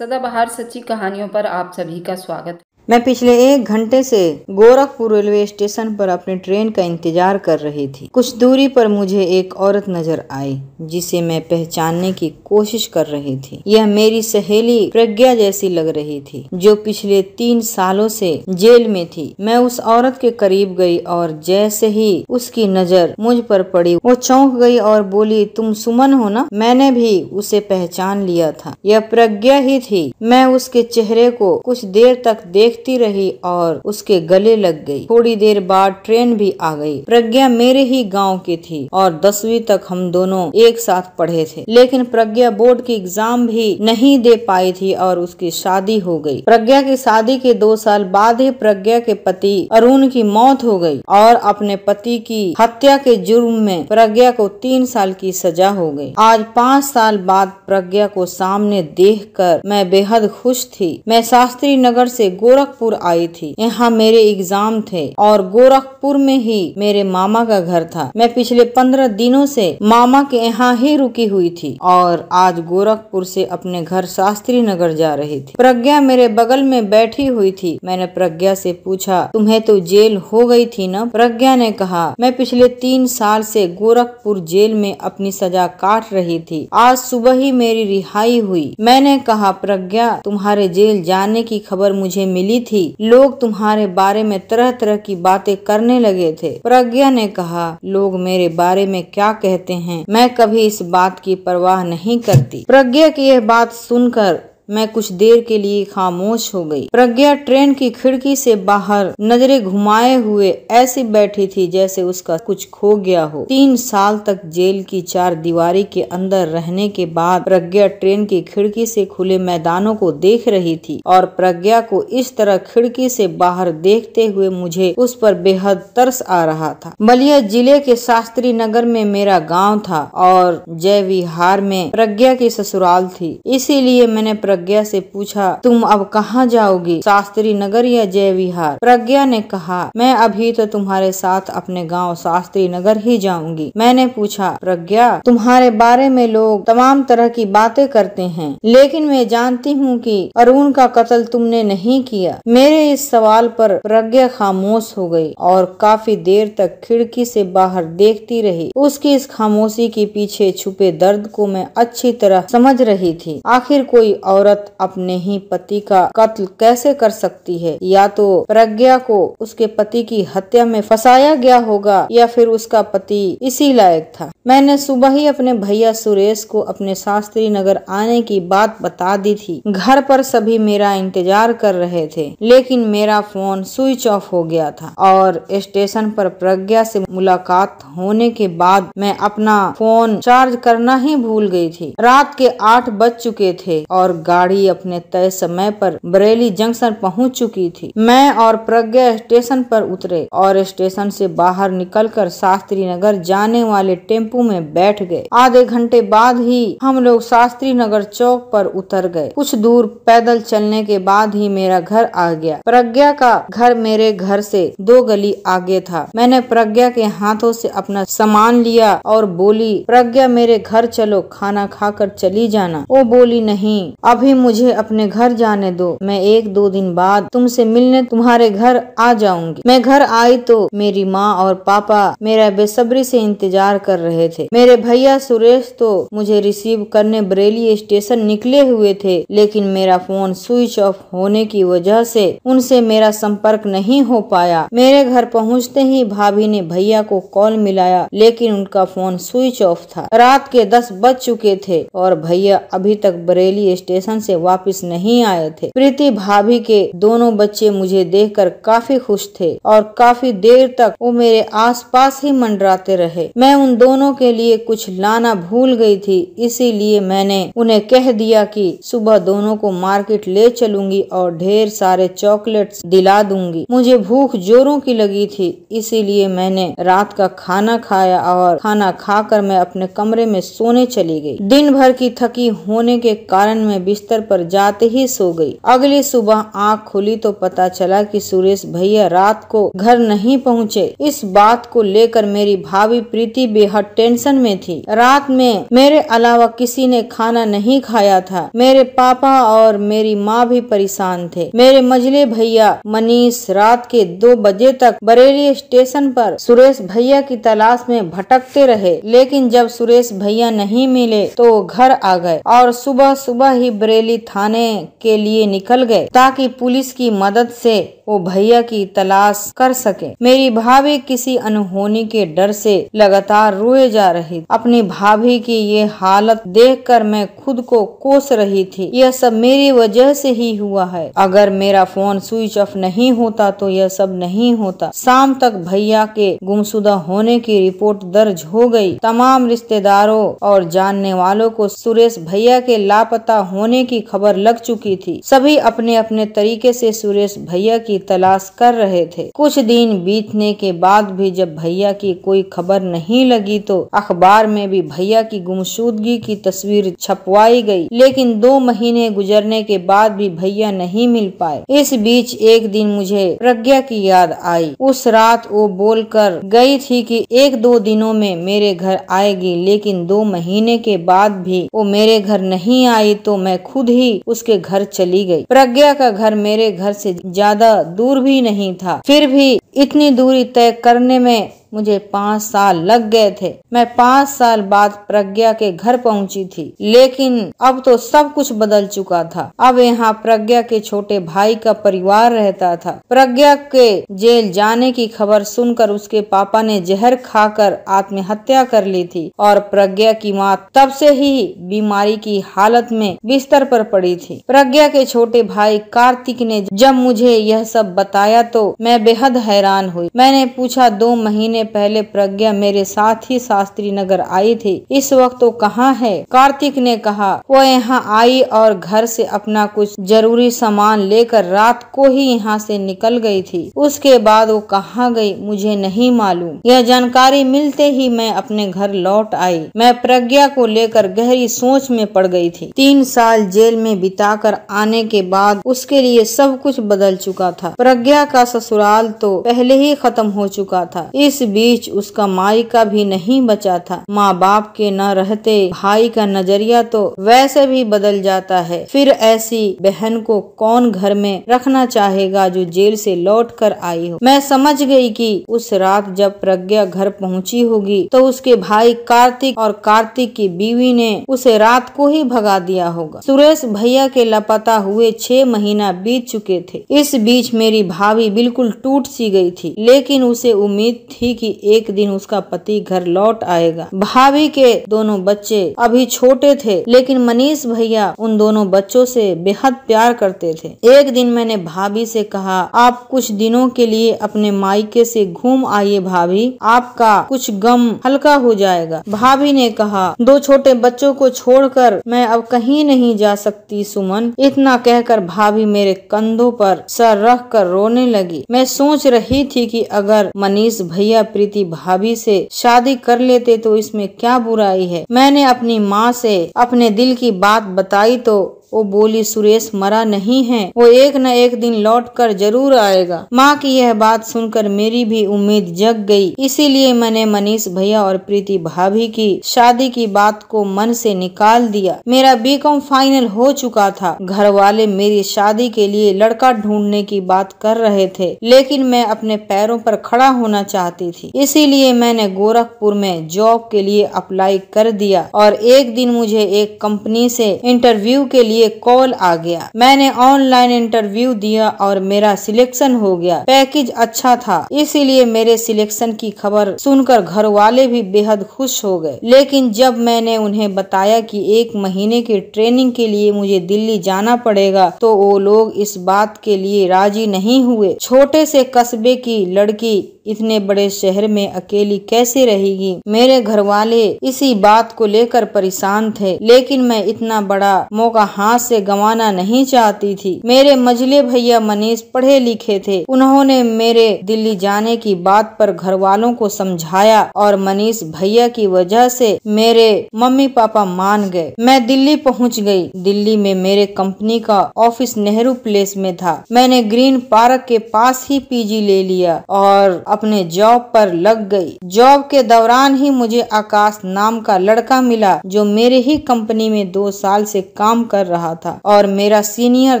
सदाबहार सच्ची कहानियों पर आप सभी का स्वागत। मैं पिछले 1 घंटे से गोरखपुर रेलवे स्टेशन पर अपनी ट्रेन का इंतजार कर रही थी। कुछ दूरी पर मुझे एक औरत नजर आई जिसे मैं पहचानने की कोशिश कर रही थी। यह मेरी सहेली प्रज्ञा जैसी लग रही थी, जो पिछले 3 सालों से जेल में थी। मैं उस औरत के करीब गई और जैसे ही उसकी नजर मुझ पर पड़ी, वो चौंक गई और बोली, तुम सुमन हो ना? मैंने भी उसे पहचान लिया था, यह प्रज्ञा ही थी। मैं उसके चेहरे को कुछ देर तक देखती रही और उसके गले लग गई। थोड़ी देर बाद ट्रेन भी आ गई। प्रज्ञा मेरे ही गांव की थी और 10वीं तक हम दोनों एक साथ पढ़े थे, लेकिन प्रज्ञा बोर्ड की एग्जाम भी नहीं दे पाई थी और उसकी शादी हो गई। प्रज्ञा की शादी के 2 साल बाद ही प्रज्ञा के पति अरुण की मौत हो गई और अपने पति की हत्या के जुर्म में प्रज्ञा को 3 साल की सजा हो गई। आज 5 साल बाद प्रज्ञा को सामने देखकर मैं बेहद खुश थी। मैं शास्त्री नगर से गोरखपुर आई थी। यहाँ मेरे एग्जाम थे और गोरखपुर में ही मेरे मामा का घर था। मैं पिछले 15 दिनों से मामा के यहाँ ही रुकी हुई थी और आज गोरखपुर से अपने घर शास्त्री नगर जा रही थी। प्रज्ञा मेरे बगल में बैठी हुई थी। मैंने प्रज्ञा से पूछा, तुम्हें तो जेल हो गई थी ना? प्रज्ञा ने कहा, मैं पिछले 3 साल से गोरखपुर जेल में अपनी सजा काट रही थी। आज सुबह ही मेरी रिहाई हुई। मैंने कहा, प्रज्ञा, तुम्हारे जेल जाने की खबर मुझे मिली थी। लोग तुम्हारे बारे में तरह तरह की बातें करने लगे थे। प्रज्ञा ने कहा, लोग मेरे बारे में क्या कहते हैं, मैं कभी इस बात की परवाह नहीं करती। प्रज्ञा की यह बात सुनकर मैं कुछ देर के लिए खामोश हो गई। प्रज्ञा ट्रेन की खिड़की से बाहर नजरें घुमाए हुए ऐसी बैठी थी जैसे उसका कुछ खो गया हो। 3 साल तक जेल की 4 दीवारी के अंदर रहने के बाद प्रज्ञा ट्रेन की खिड़की से खुले मैदानों को देख रही थी और प्रज्ञा को इस तरह खिड़की से बाहर देखते हुए मुझे उस पर बेहद तरस आ रहा था। बलिया जिले के शास्त्री नगर में मेरा गाँव था और जय विहार में प्रज्ञा की ससुराल थी। इसीलिए मैंने प्रज्ञा से पूछा, तुम अब कहाँ जाओगी, शास्त्री नगर या जय विहार? प्रज्ञा ने कहा, मैं अभी तो तुम्हारे साथ अपने गांव शास्त्री नगर ही जाऊंगी। मैंने पूछा, प्रज्ञा, तुम्हारे बारे में लोग तमाम तरह की बातें करते हैं, लेकिन मैं जानती हूँ कि अरुण का कत्ल तुमने नहीं किया। मेरे इस सवाल पर प्रज्ञा खामोश हो गई और काफी देर तक खिड़की से बाहर देखती रही। उसकी इस खामोशी के पीछे छुपे दर्द को मैं अच्छी तरह समझ रही थी। आखिर कोई औरत अपने ही पति का कत्ल कैसे कर सकती है? या तो प्रज्ञा को उसके पति की हत्या में फंसाया गया होगा या फिर उसका पति इसी लायक था। मैंने सुबह ही अपने भैया सुरेश को अपने शास्त्री नगर आने की बात बता दी थी। घर पर सभी मेरा इंतजार कर रहे थे, लेकिन मेरा फोन स्विच ऑफ हो गया था और स्टेशन पर प्रज्ञा से मुलाकात होने के बाद मैं अपना फोन चार्ज करना ही भूल गई थी। रात के 8 बज चुके थे और गाड़ी अपने तय समय पर बरेली जंक्शन पहुंच चुकी थी। मैं और प्रज्ञा स्टेशन पर उतरे और स्टेशन से बाहर निकलकर शास्त्री नगर जाने वाले टेम्पो में बैठ गए। आधे घंटे बाद ही हम लोग शास्त्री नगर चौक पर उतर गए। कुछ दूर पैदल चलने के बाद ही मेरा घर आ गया। प्रज्ञा का घर मेरे घर से 2 गली आगे था। मैंने प्रज्ञा के हाथों से अपना सामान लिया और बोली, प्रज्ञा, मेरे घर चलो, खाना खाकर चली जाना। वो बोली, नहीं, अभी मुझे अपने घर जाने दो, मैं 1-2 दिन बाद तुमसे मिलने तुम्हारे घर आ जाऊंगी। मैं घर आई तो मेरी माँ और पापा मेरा बेसब्री से इंतजार कर रहे थे। मेरे भैया सुरेश तो मुझे रिसीव करने बरेली स्टेशन निकले हुए थे, लेकिन मेरा फोन स्विच ऑफ होने की वजह से उनसे मेरा संपर्क नहीं हो पाया। मेरे घर पहुँचते ही भाभी ने भैया को कॉल मिलाया, लेकिन उनका फोन स्विच ऑफ था। रात के 10 बज चुके थे और भैया अभी तक बरेली स्टेशन से वापस नहीं आए थे। प्रीति भाभी के दोनों बच्चे मुझे देखकर काफी खुश थे और काफी देर तक वो मेरे आसपास ही मंडराते रहे। मैं उन दोनों के लिए कुछ लाना भूल गई थी, इसीलिए मैंने उन्हें कह दिया कि सुबह दोनों को मार्केट ले चलूंगी और ढेर सारे चॉकलेट्स दिला दूंगी। मुझे भूख जोरों की लगी थी, इसीलिए मैंने रात का खाना खाया और खाना खाकर मैं अपने कमरे में सोने चली गई। दिन भर की थकी होने के कारण मैं बिस्तर बिस्तर पर जाते ही सो गई। अगली सुबह आँख खुली तो पता चला कि सुरेश भैया रात को घर नहीं पहुँचे। इस बात को लेकर मेरी भाभी प्रीति बेहद टेंशन में थी। रात में मेरे अलावा किसी ने खाना नहीं खाया था। मेरे पापा और मेरी माँ भी परेशान थे। मेरे मझले भैया मनीष रात के 2 बजे तक बरेली स्टेशन पर सुरेश भैया की तलाश में भटकते रहे, लेकिन जब सुरेश भैया नहीं मिले तो वो घर आ गए और सुबह सुबह ही बरेली थाने के लिए निकल गए ताकि पुलिस की मदद से वो भैया की तलाश कर सके। मेरी भाभी किसी अनहोनी के डर से लगातार रोए जा रही। अपनी भाभी की ये हालत देखकर मैं खुद को कोस रही थी। यह सब मेरी वजह से ही हुआ है। अगर मेरा फोन स्विच ऑफ नहीं होता तो यह सब नहीं होता। शाम तक भैया के गुमशुदा होने की रिपोर्ट दर्ज हो गई। तमाम रिश्तेदारों और जानने वालों को सुरेश भैया के लापता होने की खबर लग चुकी थी। सभी अपने अपने तरीके से सुरेश भैया की तलाश कर रहे थे। कुछ दिन बीतने के बाद भी जब भैया की कोई खबर नहीं लगी तो अखबार में भी भैया की गुमशुदगी की तस्वीर छपवाई गई, लेकिन 2 महीने गुजरने के बाद भी भैया नहीं मिल पाए। इस बीच एक दिन मुझे प्रज्ञा की याद आई। उस रात वो बोलकर गई थी कि 1-2 दिनों में मेरे घर आएगी, लेकिन 2 महीने के बाद भी वो मेरे घर नहीं आई तो मैं खुद ही उसके घर चली गई। प्रज्ञा का घर मेरे घर से ज्यादा दूर भी नहीं था, फिर भी इतनी दूरी तय करने में मुझे 5 साल लग गए थे। मैं 5 साल बाद प्रज्ञा के घर पहुंची थी, लेकिन अब तो सब कुछ बदल चुका था। अब यहाँ प्रज्ञा के छोटे भाई का परिवार रहता था। प्रज्ञा के जेल जाने की खबर सुनकर उसके पापा ने जहर खाकर आत्महत्या कर ली थी और प्रज्ञा की माँ तब से ही बीमारी की हालत में बिस्तर पर पड़ी थी। प्रज्ञा के छोटे भाई कार्तिक ने जब मुझे यह सब बताया तो मैं बेहद हैरान हुई। मैंने पूछा, 2 महीने पहले प्रज्ञा मेरे साथ ही शास्त्री नगर आई थी, इस वक्त वो कहाँ है? कार्तिक ने कहा, वो यहाँ आई और घर से अपना कुछ जरूरी सामान लेकर रात को ही यहाँ से निकल गई थी। उसके बाद वो कहाँ गई मुझे नहीं मालूम। यह जानकारी मिलते ही मैं अपने घर लौट आई। मैं प्रज्ञा को लेकर गहरी सोच में पड़ गई थी। 3 साल जेल में बिताकर आने के बाद उसके लिए सब कुछ बदल चुका था। प्रज्ञा का ससुराल तो पहले ही खत्म हो चुका था। इस बीच उसका मायका भी नहीं बचा था। माँ बाप के न रहते भाई का नजरिया तो वैसे भी बदल जाता है। फिर ऐसी बहन को कौन घर में रखना चाहेगा जो जेल से लौट कर आई हो। मैं समझ गई कि उस रात जब प्रज्ञा घर पहुंची होगी तो उसके भाई कार्तिक और कार्तिक की बीवी ने उसे रात को ही भगा दिया होगा। सुरेश भैया के लापता हुए 6 महीना बीत चुके थे। इस बीच मेरी भाभी बिल्कुल टूट सी गई थी, लेकिन उसे उम्मीद थी कि एक दिन उसका पति घर लौट आएगा। भाभी के दोनों बच्चे अभी छोटे थे, लेकिन मनीष भैया उन दोनों बच्चों से बेहद प्यार करते थे। एक दिन मैंने भाभी से कहा, आप कुछ दिनों के लिए अपने मायके से घूम आइए भाभी, आपका कुछ गम हल्का हो जाएगा। भाभी ने कहा, 2 छोटे बच्चों को छोड़कर मैं अब कहीं नहीं जा सकती सुमन। इतना कहकर भाभी मेरे कंधों पर सर रख कर रोने लगी। मैं सोच रही थी कि अगर मनीष भैया प्रीति भाभी से शादी कर लेते तो इसमें क्या बुराई है। मैंने अपनी माँ से अपने दिल की बात बताई तो वो बोली, सुरेश मरा नहीं है, वो एक न एक दिन लौट कर जरूर आएगा। माँ की यह बात सुनकर मेरी भी उम्मीद जग गई। इसीलिए मैंने मनीष भैया और प्रीति भाभी की शादी की बात को मन से निकाल दिया। मेरा बीकॉम फाइनल हो चुका था। घर वाले मेरी शादी के लिए लड़का ढूंढने की बात कर रहे थे, लेकिन मैं अपने पैरों पर खड़ा होना चाहती थी। इसीलिए मैंने गोरखपुर में जॉब के लिए अप्लाई कर दिया और एक दिन मुझे एक कंपनी से इंटरव्यू के लिए कॉल आ गया। मैंने ऑनलाइन इंटरव्यू दिया और मेरा सिलेक्शन हो गया। पैकेज अच्छा था, इसीलिए मेरे सिलेक्शन की खबर सुनकर घर वाले भी बेहद खुश हो गए। लेकिन जब मैंने उन्हें बताया कि 1 महीने की ट्रेनिंग के लिए मुझे दिल्ली जाना पड़ेगा तो वो लोग इस बात के लिए राजी नहीं हुए। छोटे से कस्बे की लड़की इतने बड़े शहर में अकेली कैसे रहेगी। मेरे घर वाले इसी बात को लेकर परेशान थे, लेकिन मैं इतना बड़ा मौका हाथ से गंवाना नहीं चाहती थी। मेरे मझले भैया मनीष पढ़े लिखे थे। उन्होंने मेरे दिल्ली जाने की बात पर घर वालों को समझाया और मनीष भैया की वजह से मेरे मम्मी पापा मान गए। मैं दिल्ली पहुंच गई। दिल्ली में मेरे कंपनी का ऑफिस नेहरू प्लेस में था। मैंने ग्रीन पार्क के पास ही पीजी ले लिया और अपने जॉब पर लग गई। जॉब के दौरान ही मुझे आकाश नाम का लड़का मिला जो मेरे ही कंपनी में 2 साल से काम कर रहा था और मेरा सीनियर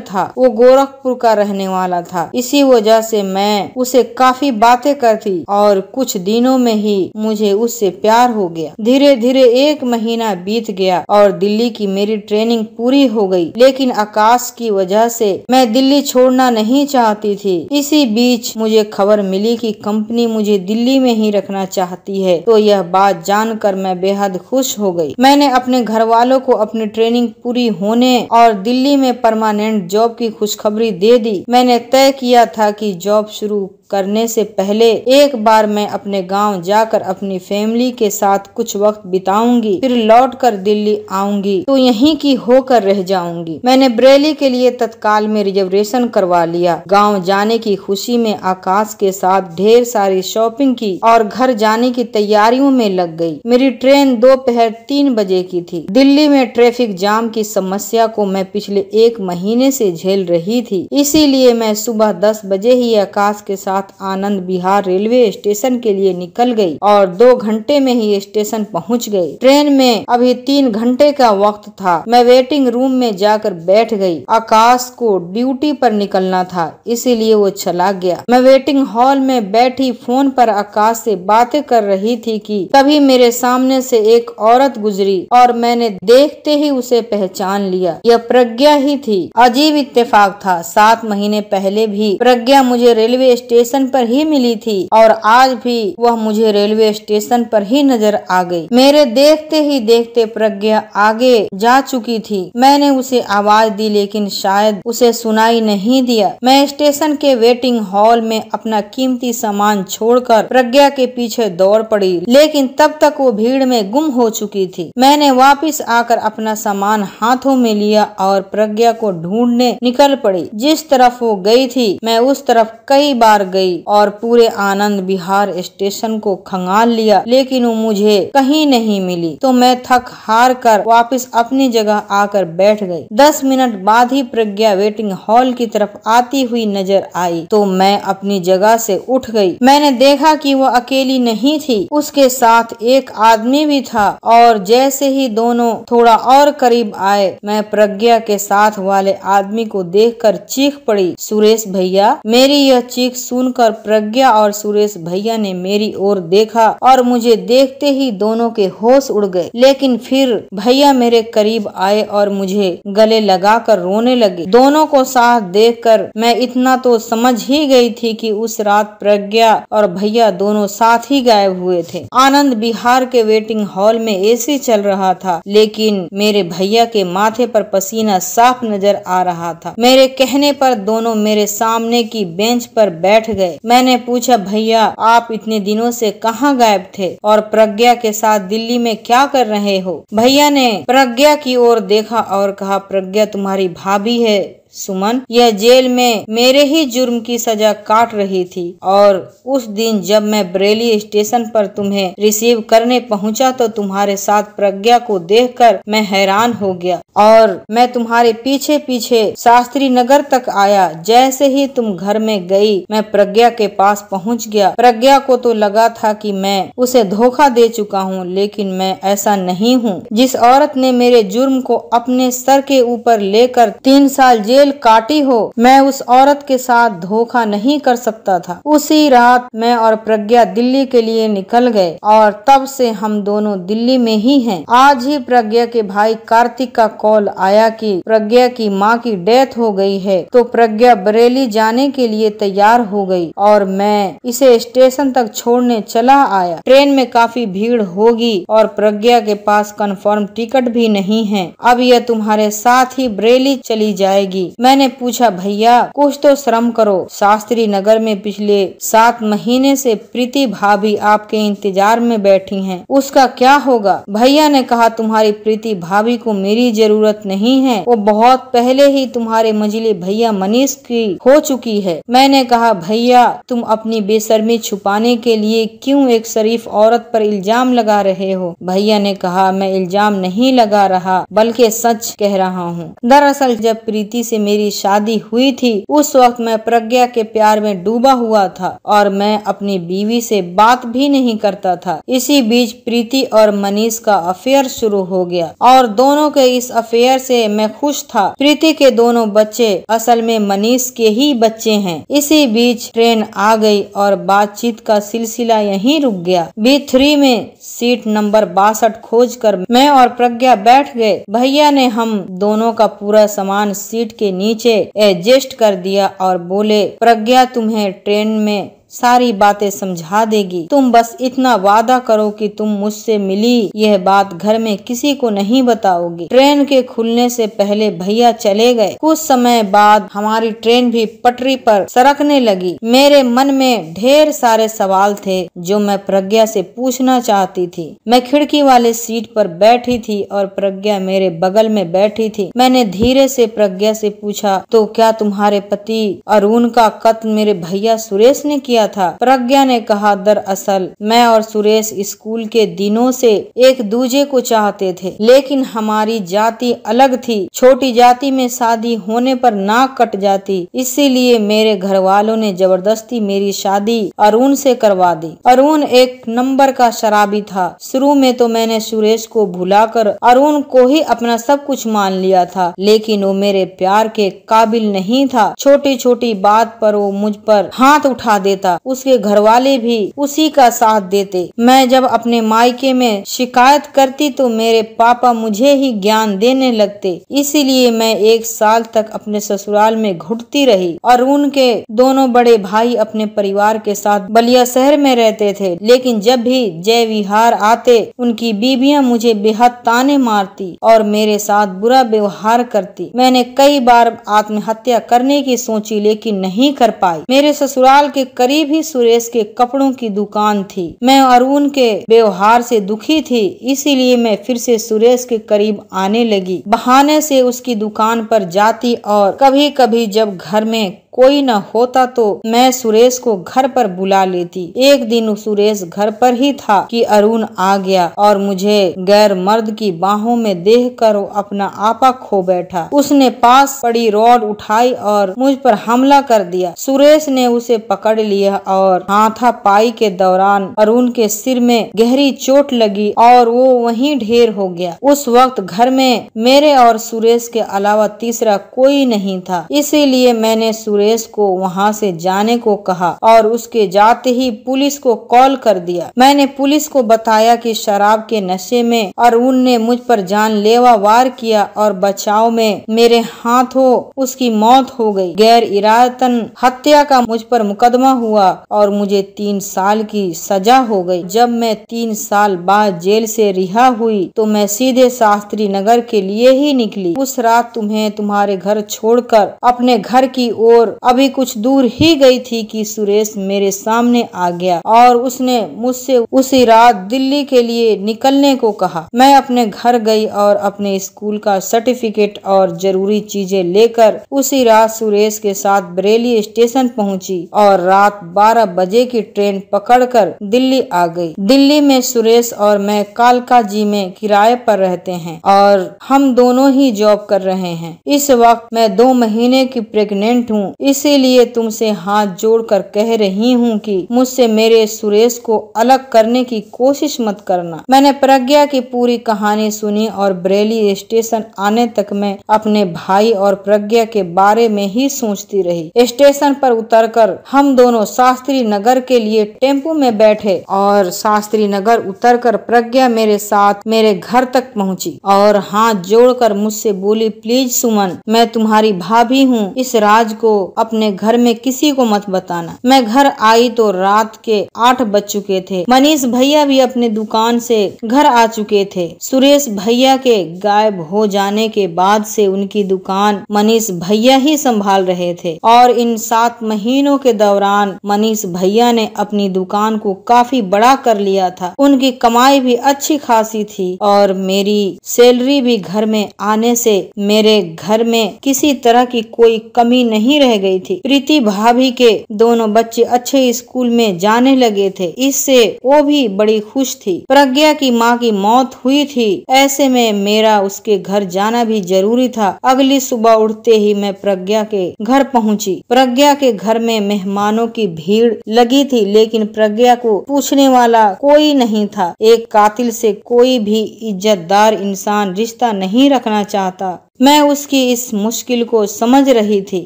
था। वो गोरखपुर का रहने वाला था। इसी वजह से मैं उसे काफी बातें करती और कुछ दिनों में ही मुझे उससे प्यार हो गया। धीरे धीरे 1 महीना बीत गया और दिल्ली की मेरी ट्रेनिंग पूरी हो गई, लेकिन आकाश की वजह से मैं दिल्ली छोड़ना नहीं चाहती थी। इसी बीच मुझे खबर मिली कि कंपनी मुझे दिल्ली में ही रखना चाहती है, तो यह बात जानकर मैं बेहद खुश हो गई। मैंने अपने घर वालों को अपनी ट्रेनिंग पूरी होने और दिल्ली में परमानेंट जॉब की खुशखबरी दे दी। मैंने तय किया था कि जॉब शुरू करने से पहले एक बार मैं अपने गांव जाकर अपनी फैमिली के साथ कुछ वक्त बिताऊंगी, फिर लौटकर दिल्ली आऊंगी तो यहीं की होकर रह जाऊंगी। मैंने बरेली के लिए तत्काल में रिजर्वेशन करवा लिया। गांव जाने की खुशी में आकाश के साथ ढेर सारी शॉपिंग की और घर जाने की तैयारियों में लग गई। मेरी ट्रेन दोपहर 3 बजे की थी। दिल्ली में ट्रैफिक जाम की समस्या को मैं पिछले 1 महीने से झेल रही थी, इसीलिए मैं सुबह 10 बजे ही आकाश के साथ आनंद विहार रेलवे स्टेशन के लिए निकल गई और 2 घंटे में ही स्टेशन पहुंच गई। ट्रेन में अभी 3 घंटे का वक्त था। मैं वेटिंग रूम में जाकर बैठ गई। आकाश को ड्यूटी पर निकलना था, इसीलिए वो चला गया। मैं वेटिंग हॉल में बैठी फोन पर आकाश से बातें कर रही थी कि तभी मेरे सामने से एक औरत गुजरी और मैंने देखते ही उसे पहचान लिया। यह प्रज्ञा ही थी। अजीब इत्तेफाक था, 7 महीने पहले भी प्रज्ञा मुझे रेलवे स्टेशन पर ही मिली थी और आज भी वह मुझे रेलवे स्टेशन पर ही नजर आ गई। मेरे देखते ही देखते प्रज्ञा आगे जा चुकी थी। मैंने उसे आवाज दी, लेकिन शायद उसे सुनाई नहीं दिया। मैं स्टेशन के वेटिंग हॉल में अपना कीमती सामान छोड़कर प्रज्ञा के पीछे दौड़ पड़ी, लेकिन तब तक वो भीड़ में गुम हो चुकी थी। मैंने वापस आकर अपना सामान हाथों में लिया और प्रज्ञा को ढूंढने निकल पड़ी। जिस तरफ वो गई थी मैं उस तरफ कई बार गई और पूरे आनंद विहार स्टेशन को खंगाल लिया, लेकिन वो मुझे कहीं नहीं मिली। तो मैं थक हार कर वापस अपनी जगह आकर बैठ गई। 10 मिनट बाद ही प्रज्ञा वेटिंग हॉल की तरफ आती हुई नजर आई, तो मैं अपनी जगह से उठ गई। मैंने देखा कि वो अकेली नहीं थी, उसके साथ एक आदमी भी था और जैसे ही दोनों थोड़ा और करीब आए, मैं प्रज्ञा के साथ वाले आदमी को देखकर चीख पड़ी, सुरेश भैया। मेरी यह चीख सुनकर प्रज्ञा और सुरेश भैया ने मेरी ओर देखा और मुझे देखते ही दोनों के होश उड़ गए। लेकिन फिर भैया मेरे करीब आए और मुझे गले लगाकर रोने लगे। दोनों को साथ देखकर मैं इतना तो समझ ही गई थी कि उस रात प्रज्ञा और भैया दोनों साथ ही गायब हुए थे। आनंद विहार के वेटिंग हॉल में एसी चल रहा था, लेकिन मेरे भैया के माथे पर पसीना साफ नजर आ रहा था। मेरे कहने पर दोनों मेरे सामने की बेंच पर बैठ गए। मैंने पूछा, भैया आप इतने दिनों से कहाँ गायब थे और प्रज्ञा के साथ दिल्ली में क्या कर रहे हो? भैया ने प्रज्ञा की ओर देखा और कहा, प्रज्ञा तुम्हारी भाभी है सुमन। यह जेल में मेरे ही जुर्म की सजा काट रही थी और उस दिन जब मैं बरेली स्टेशन पर तुम्हें रिसीव करने पहुंचा तो तुम्हारे साथ प्रज्ञा को देखकर मैं हैरान हो गया और मैं तुम्हारे पीछे पीछे शास्त्री नगर तक आया। जैसे ही तुम घर में गई मैं प्रज्ञा के पास पहुंच गया। प्रज्ञा को तो लगा था कि मैं उसे धोखा दे चुका हूँ, लेकिन मैं ऐसा नहीं हूँ। जिस औरत ने मेरे जुर्म को अपने सर के ऊपर लेकर 3 साल जेल काटी हो, मैं उस औरत के साथ धोखा नहीं कर सकता था। उसी रात मैं और प्रज्ञा दिल्ली के लिए निकल गए और तब से हम दोनों दिल्ली में ही हैं। आज ही प्रज्ञा के भाई कार्तिक का कॉल आया कि प्रज्ञा की माँ की डेथ हो गई है, तो प्रज्ञा बरेली जाने के लिए तैयार हो गई और मैं इसे स्टेशन तक छोड़ने चला आया। ट्रेन में काफी भीड़ होगी और प्रज्ञा के पास कंफर्म टिकट भी नहीं है। अब यह तुम्हारे साथ ही बरेली चली जाएगी। मैंने पूछा, भैया कुछ तो शर्म करो, शास्त्री नगर में पिछले 7 महीने से प्रीति भाभी आपके इंतजार में बैठी हैं, उसका क्या होगा? भैया ने कहा, तुम्हारी प्रीति भाभी को मेरी जरूरत नहीं है, वो बहुत पहले ही तुम्हारे मंझले भैया मनीष की हो चुकी है। मैंने कहा, भैया तुम अपनी बेशर्मी छुपाने के लिए क्यों एक शरीफ औरत पर इल्जाम लगा रहे हो? भैया ने कहा, मैं इल्जाम नहीं लगा रहा बल्कि सच कह रहा हूँ। दरअसल जब प्रीति से मेरी शादी हुई थी उस वक्त मैं प्रज्ञा के प्यार में डूबा हुआ था और मैं अपनी बीवी से बात भी नहीं करता था। इसी बीच प्रीति और मनीष का अफेयर शुरू हो गया और दोनों के इस अफेयर से मैं खुश था। प्रीति के दोनों बच्चे असल में मनीष के ही बच्चे हैं। इसी बीच ट्रेन आ गई और बातचीत का सिलसिला यहीं रुक गया। B3 में सीट नंबर 62 खोजकर मैं और प्रज्ञा बैठ गए। भैया ने हम दोनों का पूरा सामान सीट के नीचे एडजस्ट कर दिया और बोले, प्रज्ञा तुम्हें ट्रेन में सारी बातें समझा देगी, तुम बस इतना वादा करो कि तुम मुझसे मिली यह बात घर में किसी को नहीं बताओगी। ट्रेन के खुलने से पहले भैया चले गए। कुछ समय बाद हमारी ट्रेन भी पटरी पर सरकने लगी। मेरे मन में ढेर सारे सवाल थे जो मैं प्रज्ञा से पूछना चाहती थी। मैं खिड़की वाले सीट पर बैठी थी और प्रज्ञा मेरे बगल में बैठी थी। मैंने धीरे से प्रज्ञा से पूछा, तो क्या तुम्हारे पति अरुण का कत्ल मेरे भैया सुरेश ने किया था? प्रज्ञा ने कहा, दरअसल मैं और सुरेश स्कूल के दिनों से एक दूजे को चाहते थे, लेकिन हमारी जाति अलग थी। छोटी जाति में शादी होने पर नाक कट जाती, इसीलिए मेरे घर वालों ने जबरदस्ती मेरी शादी अरुण से करवा दी। अरुण एक नंबर का शराबी था। शुरू में तो मैंने सुरेश को भुलाकर अरुण को ही अपना सब कुछ मान लिया था, लेकिन वो मेरे प्यार के काबिल नहीं था। छोटी छोटी बात पर वो मुझ पर हाथ उठा देता। उसके घरवाले भी उसी का साथ देते। मैं जब अपने मायके में शिकायत करती तो मेरे पापा मुझे ही ज्ञान देने लगते। इसीलिए मैं 1 साल तक अपने ससुराल में घुटती रही। और उनके दोनों बड़े भाई अपने परिवार के साथ बलिया शहर में रहते थे, लेकिन जब भी जय विहार आते उनकी बीबियां मुझे बेहद ताने मारती और मेरे साथ बुरा व्यवहार करती। मैंने कई बार आत्महत्या करने की सोची, लेकिन नहीं कर पाई। मेरे ससुराल के करीब ही सुरेश के कपड़ों की दुकान थी। मैं अरुण के व्यवहार से दुखी थी, इसीलिए मैं फिर से सुरेश के करीब आने लगी। बहाने से उसकी दुकान पर जाती और कभी कभी जब घर में कोई न होता तो मैं सुरेश को घर पर बुला लेती। एक दिन सुरेश घर पर ही था कि अरुण आ गया और मुझे गैर मर्द की बाहों में देखकर अपना आपा खो बैठा। उसने पास पड़ी रॉड उठाई और मुझ पर हमला कर दिया। सुरेश ने उसे पकड़ लिया और हाथापाई के दौरान अरुण के सिर में गहरी चोट लगी और वो वहीं ढेर हो गया। उस वक्त घर में मेरे और सुरेश के अलावा तीसरा कोई नहीं था, इसीलिए मैंने सुरेश को वहां से जाने को कहा और उसके जाते ही पुलिस को कॉल कर दिया। मैंने पुलिस को बताया कि शराब के नशे में अरुण ने मुझ पर जानलेवा वार किया और बचाव में मेरे हाथों उसकी मौत हो गई। गैर इरादतन हत्या का मुझ पर मुकदमा हुआ और मुझे 3 साल की सजा हो गई। जब मैं 3 साल बाद जेल से रिहा हुई तो मैं सीधे शास्त्री नगर के लिए ही निकली। उस रात तुम्हें तुम्हारे घर छोड़कर अपने घर की ओर अभी कुछ दूर ही गई थी कि सुरेश मेरे सामने आ गया और उसने मुझसे उसी रात दिल्ली के लिए निकलने को कहा। मैं अपने घर गई और अपने स्कूल का सर्टिफिकेट और जरूरी चीजें लेकर उसी रात सुरेश के साथ बरेली स्टेशन पहुंची और रात 12 बजे की ट्रेन पकड़कर दिल्ली आ गई। दिल्ली में सुरेश और मैं कालका जी में किराए पर रहते हैं और हम दोनों ही जॉब कर रहे हैं। इस वक्त मैं 2 महीने की प्रेग्नेंट हूँ, इसीलिए तुमसे हाथ जोड़कर कह रही हूँ कि मुझसे मेरे सुरेश को अलग करने की कोशिश मत करना। मैंने प्रज्ञा की पूरी कहानी सुनी और बरेली स्टेशन आने तक मैं अपने भाई और प्रज्ञा के बारे में ही सोचती रही। स्टेशन पर उतरकर हम दोनों शास्त्री नगर के लिए टेम्पो में बैठे और शास्त्री नगर उतरकर प्रज्ञा मेरे साथ मेरे घर तक पहुंची और हाथ जोड़कर मुझसे बोली, प्लीज सुमन, मैं तुम्हारी भाभी हूँ, इस राज को अपने घर में किसी को मत बताना। मैं घर आई तो रात के 8 बज चुके थे। मनीष भैया भी अपने दुकान से घर आ चुके थे। सुरेश भैया के गायब हो जाने के बाद से उनकी दुकान मनीष भैया ही संभाल रहे थे और इन 7 महीनों के दौरान मनीष भैया ने अपनी दुकान को काफी बड़ा कर लिया था। उनकी कमाई भी अच्छी खासी थी और मेरी सैलरी भी घर में आने से मेरे घर में किसी तरह की कोई कमी नहीं रह गई थी। प्रीति भाभी के दोनों बच्चे अच्छे स्कूल में जाने लगे थे, इससे वो भी बड़ी खुश थी। प्रज्ञा की माँ की मौत हुई थी, ऐसे में मेरा उसके घर जाना भी जरूरी था। अगली सुबह उठते ही मैं प्रज्ञा के घर पहुंची। प्रज्ञा के घर में मेहमानों की भीड़ लगी थी, लेकिन प्रज्ञा को पूछने वाला कोई नहीं था। एक कातिल से कोई भी इज्जतदार इंसान रिश्ता नहीं रखना चाहता। मैं उसकी इस मुश्किल को समझ रही थी।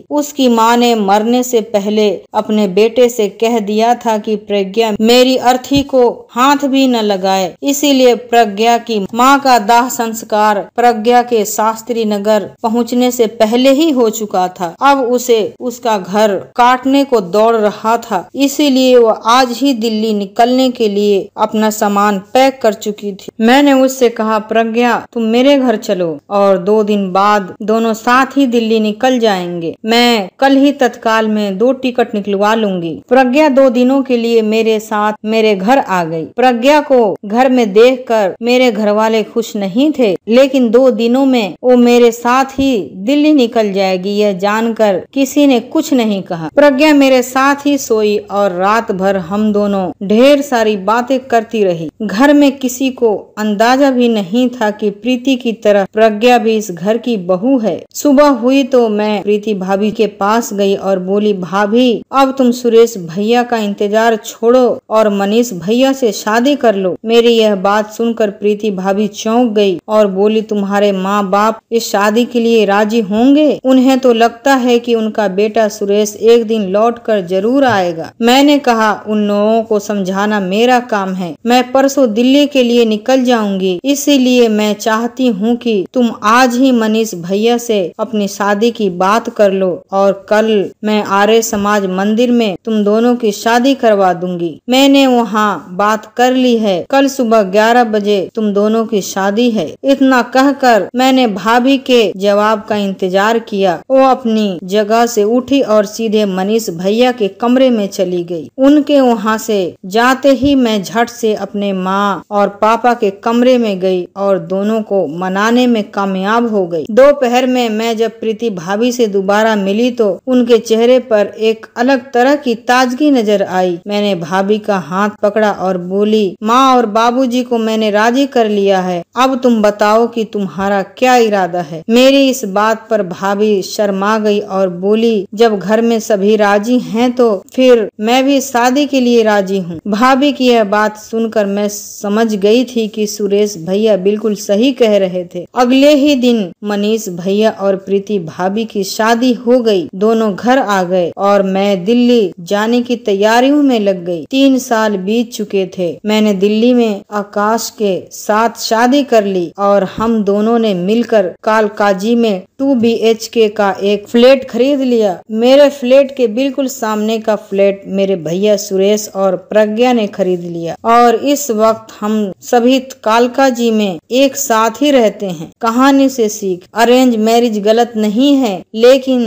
उसकी माँ ने मरने से पहले अपने बेटे से कह दिया था कि प्रज्ञा मेरी अर्थी को हाथ भी न लगाए, इसीलिए प्रज्ञा की माँ का दाह संस्कार प्रज्ञा के शास्त्री नगर पहुँचने से पहले ही हो चुका था। अब उसे उसका घर काटने को दौड़ रहा था, इसीलिए वो आज ही दिल्ली निकलने के लिए अपना सामान पैक कर चुकी थी। मैंने उससे कहा, प्रज्ञा तुम मेरे घर चलो और 2 दिन बाद दोनों साथ ही दिल्ली निकल जाएंगे। मैं कल ही तत्काल में 2 टिकट निकलवा लूंगी। प्रज्ञा 2 दिनों के लिए मेरे साथ मेरे घर आ गई। प्रज्ञा को घर में देखकर मेरे घर वाले खुश नहीं थे, लेकिन 2 दिनों में वो मेरे साथ ही दिल्ली निकल जाएगी यह जानकर किसी ने कुछ नहीं कहा। प्रज्ञा मेरे साथ ही सोई और रात भर हम दोनों ढेर सारी बातें करती रही। घर में किसी को अंदाजा भी नहीं था कि प्रीति की तरह प्रज्ञा भी इस घर की बहू है। सुबह हुई तो मैं प्रीति भाभी के पास गई और बोली, भाभी अब तुम सुरेश भैया का इंतजार छोड़ो और मनीष भैया से शादी कर लो। मेरी यह बात सुनकर प्रीति भाभी चौंक गई और बोली, तुम्हारे माँ बाप इस शादी के लिए राजी होंगे? उन्हें तो लगता है कि उनका बेटा सुरेश एक दिन लौट कर जरूर आएगा। मैंने कहा, उन लोगों को समझाना मेरा काम है। मैं परसों दिल्ली के लिए निकल जाऊंगी, इसीलिए मैं चाहती हूँ कि तुम आज ही मनीष भैया से अपनी शादी की बात कर लो और कल मैं आर्य समाज मंदिर में तुम दोनों की शादी करवा दूंगी। मैंने वहाँ बात कर ली है, कल सुबह 11 बजे तुम दोनों की शादी है। इतना कहकर मैंने भाभी के जवाब का इंतजार किया। वो अपनी जगह से उठी और सीधे मनीष भैया के कमरे में चली गई। उनके वहाँ से जाते ही मैं झट से अपने माँ और पापा के कमरे में गई और दोनों को मनाने में कामयाब हो गई। दोपहर में मैं जब प्रीति भाभी से दोबारा मिली तो उनके चेहरे पर एक अलग तरह की ताजगी नजर आई। मैंने भाभी का हाथ पकड़ा और बोली, माँ और बाबूजी को मैंने राजी कर लिया है, अब तुम बताओ कि तुम्हारा क्या इरादा है। मेरी इस बात पर भाभी शर्मा गई और बोली, जब घर में सभी राजी हैं तो फिर मैं भी शादी के लिए राजी हूँ। भाभी की यह बात सुनकर मैं समझ गई थी कि सुरेश भैया बिल्कुल सही कह रहे थे। अगले ही दिन मनीष भैया और प्रीति भाभी की शादी हो गई। दोनों घर आ गए और मैं दिल्ली जाने की तैयारियों में लग गई। 3 साल बीत चुके थे। मैंने दिल्ली में आकाश के साथ शादी कर ली और हम दोनों ने मिलकर कालकाजी में 2 BHK का एक फ्लैट खरीद लिया। मेरे फ्लैट के बिल्कुल सामने का फ्लैट मेरे भैया सुरेश और प्रज्ञा ने खरीद लिया और इस वक्त हम सभी कालकाजी में एक साथ ही रहते हैं। कहानी से सीख, अरेंज मैरिज गलत नहीं है, लेकिन